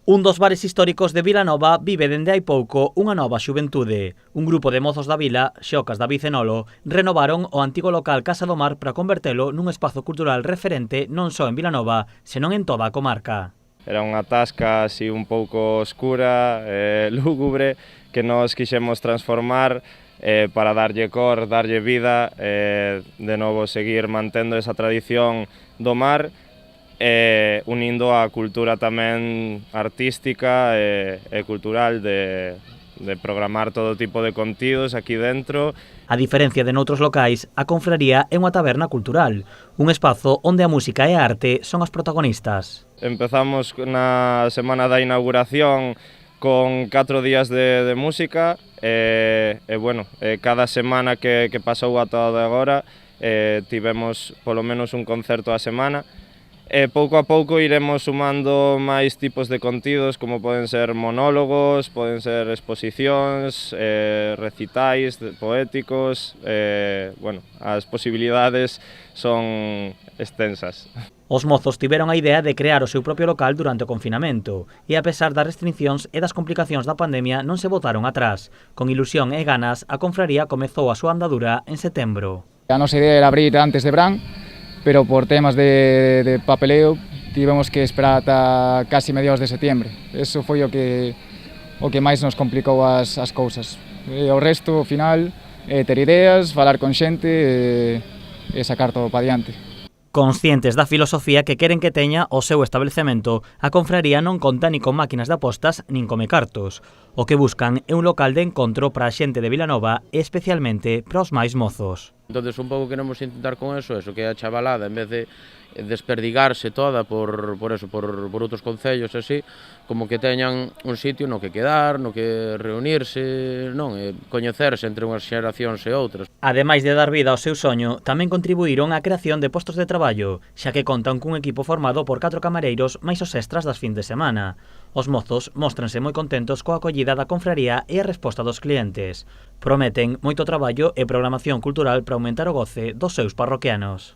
Un dos bares históricos de Vilanova vive dende hai pouco unha nova xuventude. Un grupo de mozos da vila, Xocas da Vicenolo, renovaron o antigo local Casa do Mar para convertelo nun espazo cultural referente non só en Vilanova, senón en toda a comarca. Era unha tasca así un pouco oscura, lúgubre, que nos quixemos transformar para darlle cor, darlle vida, de novo seguir mantendo esa tradición do mar, unindo a cultura tamén artística e cultural de programar todo tipo de contidos aquí dentro. A diferencia de noutros locais, a confraría é unha taberna cultural, un espazo onde a música e a arte son as protagonistas. Empezamos na semana da inauguración con 4 días de música bueno, cada semana que pasou ata agora tivemos polo menos un concerto a semana. Pouco a pouco iremos sumando máis tipos de contidos, como poden ser monólogos, poden ser exposicións, recitais poéticos, bueno, as posibilidades son extensas. Os mozos tiveron a idea de crear o seu propio local durante o confinamento e, a pesar das restriccións e das complicacións da pandemia, non se botaron atrás. Con ilusión e ganas, a confraría comezou a súa andadura en setembro. A nosa idea era abrir antes de verán, pero por temas de papeleo tivemos que esperar ata casi mediados de setembro. Eso foi o que máis nos complicou as cousas. O resto, ao final, ter ideas, falar con xente e sacar todo para diante. Conscientes da filosofía que queren que teña o seu establecemento, a confraría non conta ni con máquinas de apostas nin come cartos. O que buscan é un local de encontro para a xente de Vilanova e especialmente para os máis mozos. Entón, un pouco queremos intentar con eso que a chavalada, en vez de desperdigarse toda por outros concellos así, como que teñan un sitio no que quedar, no que reunirse, non, coñecerse entre unhas xeracións e outras. Ademais de dar vida ao seu soño, tamén contribuíron á creación de postos de traballo, xa que contan cun equipo formado por 4 camareiros máis os extras das fin de semana. Os mozos móstranse moi contentos coa acollida da confraría e a resposta dos clientes. Prometen moito traballo e programación cultural para aumentar o goce dos seus parroquianos.